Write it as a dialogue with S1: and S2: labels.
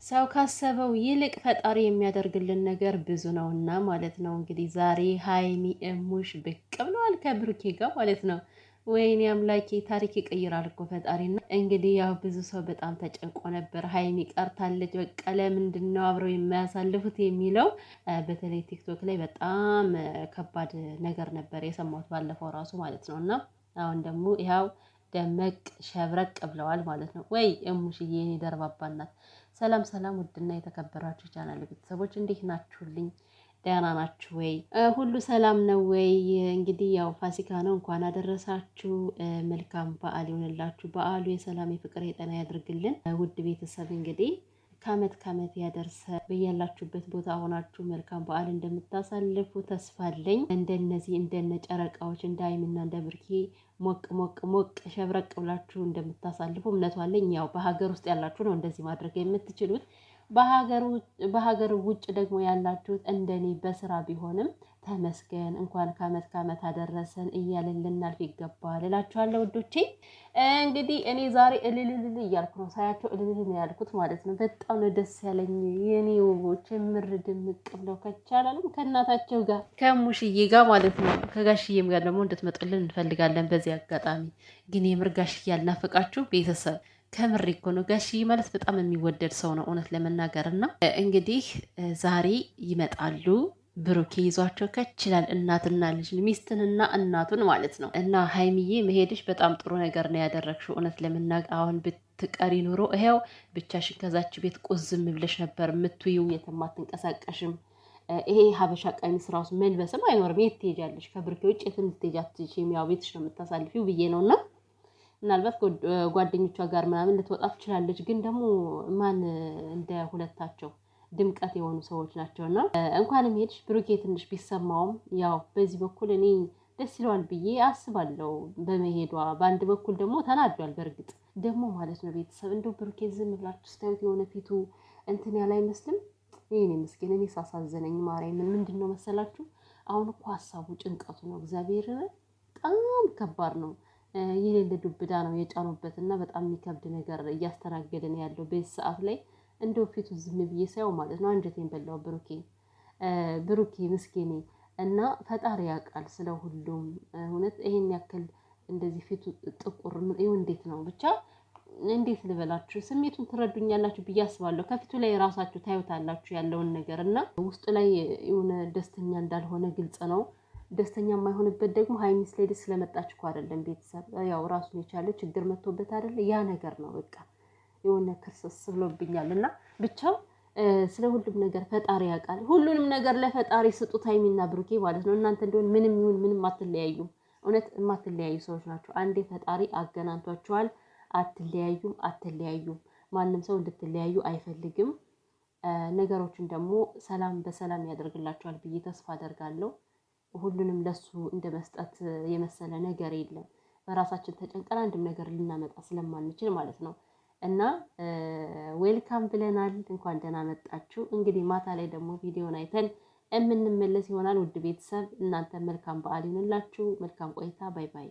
S1: ሰው ካሰበው ይልቅ ፈጣሪ የሚያደርግልን ነገር ብዙ ነውና ማለት ነው። እንግዲህ ዛሬ ሀይሚ እሙሽ ብቅ ብለዋል ከብሩኬ ጋር ማለት ነው። ወይኔ አምላኬ ታሪክ ይቀይራል እኮ ፈጣሪና። እንግዲህ ያው ብዙ ሰው በጣም ተጨንቆ ነበር። ሀይሚ ቀርታለች፣ በቃ ለምንድን ነው አብረው የማያሳልፉት የሚለው በተለይ ቲክቶክ ላይ በጣም ከባድ ነገር ነበር የሰማሁት ባለፈው ራሱ ማለት ነው። እና አሁን ደግሞ ያው ደመቅ ሸብረቅ ብለዋል ማለት ነው። ወይ እሙሽዬ የኔ ደርባባ ናት። ሰላም ሰላም፣ ውድና የተከበራችሁ ቻናል ቤተሰቦች እንዴት ናችሁልኝ? ደህና ናችሁ ወይ? ሁሉ ሰላም ነው ወይ? እንግዲህ ያው ፋሲካ ነው፣ እንኳን አደረሳችሁ። መልካም በዓል ይሆንላችሁ። በዓሉ የሰላም የፍቅር የጤና ያድርግልን። ውድ ቤተሰብ እንግዲህ ከአመት ከአመት ያደርሰ በያላችሁበት ቦታ ሆናችሁ መልካም በዓል እንደምታሳልፉ ተስፋ አለኝ። እንደነዚህ እንደነ ጨረቃዎች እንደ ሀይሚና እንደ ብሩኬ ሞቅ ሞቅ ሞቅ ሸብረቅ ብላችሁ እንደምታሳልፉ እምነቱ አለኝ። ያው በሀገር ውስጥ ያላችሁ ነው እንደዚህ ማድረግ የምትችሉት። በሀገር ውጭ ደግሞ ያላችሁት እንደኔ በስራ ቢሆንም ተመስገን እንኳን ከአመት ከአመት አደረሰን እያልን ልናልፍ ይገባል እላችኋለሁ ውዶቼ። እንግዲህ እኔ ዛሬ እልልልል እያልኩ ነው ሳያቸው እልልል ነው ያልኩት ማለት ነው። በጣም ነው ደስ ያለኝ የኔ ውቦች የምር ድምቅ ብለው ከቻላሉም ከእናታቸው ጋር ከሙሽዬ ጋር ማለት ነው። ከጋሽዬም ጋር ደግሞ እንድትመጡልን እንፈልጋለን። በዚህ አጋጣሚ ግን የምር ጋሽዬ ያልናፈቃችሁ ቤተሰብ ከምር እኮ ነው። ጋሽዬ ማለት በጣም የሚወደድ ሰው ነው እውነት ለመናገር እና እንግዲህ ዛሬ ይመጣሉ። ብሩኬ ይዟቸው ከችላል እናትና ልጅ ሚስትንና እናቱን ማለት ነው። እና ሀይሚዬ መሄድሽ በጣም ጥሩ ነገር ነው ያደረግሽው እውነት ለመናገር። አሁን ብትቀሪ ኑሮ ይሄው ብቻሽን ከዛች ቤት ቁዝም ብለሽ ነበር የምትውይው፣ የትም አትንቀሳቀሽም። ይሄ ሀበሻ ቀሚስ ራሱ መልበስም አይኖርም። የት ትሄጃለሽ? ከብሩኬ ውጭ የትም ልትሄጂ አትችይም። ያው ቤትሽ ነው የምታሳልፊው ብዬ ነው። እና ምናልባት ጓደኞቿ ጋር ምናምን ልትወጣ ትችላለች። ግን ደግሞ ማን እንደ ሁለታቸው ድምቀት የሆኑ ሰዎች ናቸው። እና እንኳንም ሄድሽ ብሩኬ ትንሽ ቢሰማውም ያው በዚህ በኩል እኔ ደስ ይለዋል ብዬ አስባለሁ በመሄዷ። በአንድ በኩል ደግሞ ተናዷል። በእርግጥ ደግሞ ማለት ነው ቤተሰብ እንደው ብሩኬ ዝም ብላችሁ ስታዩት የሆነ ፊቱ እንትን ያለ አይመስልም? ይሄኔ ምስኪን እኔ ሳሳዘነኝ ማርያምን ምንድን ነው መሰላችሁ? አሁን እኮ ሀሳቡ ጭንቀቱ ነው። እግዚአብሔር በጣም ከባድ ነው። የሌለ ዱብዳ ነው የጫኑበት እና በጣም የሚከብድ ነገር እያስተናገደ ነው ያለው በዚህ ሰዓት ላይ። እንደው ፊቱ ዝም ብዬ ሳየው ማለት ነው አንጀቴን በላው። ብሩኬ ምስኪኔ እና ፈጣሪ ያውቃል ስለ ሁሉም። እውነት ይሄን ያክል እንደዚህ ፊቱ ጥቁር ይሁን እንዴት ነው ብቻ እንዴት ልበላችሁ፣ ስሜቱን ትረዱኛላችሁ ብዬ አስባለሁ። ከፊቱ ላይ ራሳችሁ ታዩታላችሁ ያለውን ነገር እና ውስጡ ላይ የሆነ ደስተኛ እንዳልሆነ ግልጽ ነው። ደስተኛ የማይሆንበት ደግሞ ሀይሚ ስሌድስ ስለመጣች እኮ አይደለም ቤተሰብ፣ ያው ራሱን የቻለ ችግር መጥቶበት አይደለ? ያ ነገር ነው በቃ የሆነ ክርስስ ብሎብኛል። እና ብቻው ስለ ሁሉም ነገር ፈጣሪ ያውቃል። ሁሉንም ነገር ለፈጣሪ ስጡት ሀይሚና ብሩኬ ማለት ነው። እናንተ እንደሆነ ምንም ይሁን ምንም አትለያዩም። እውነት የማትለያዩ ሰዎች ናቸው። አንዴ ፈጣሪ አገናኝቷቸዋል። አትለያዩም። ማንም ሰው እንድትለያዩ አይፈልግም። ነገሮችን ደግሞ ሰላም በሰላም ያደርግላቸዋል ብዬ ተስፋ አደርጋለሁ። ሁሉንም ለሱ እንደ መስጠት የመሰለ ነገር የለም። በራሳችን ተጨንቀን አንድም ነገር ልናመጣ ስለማንችል ማለት ነው። እና ዌልካም ብለናል። እንኳን ደህና መጣችሁ። እንግዲህ ማታ ላይ ደግሞ ቪዲዮን አይተን የምንመለስ ይሆናል። ውድ ቤተሰብ እናንተ መልካም በዓል ይሁንላችሁ። መልካም ቆይታ። ባይ ባይ።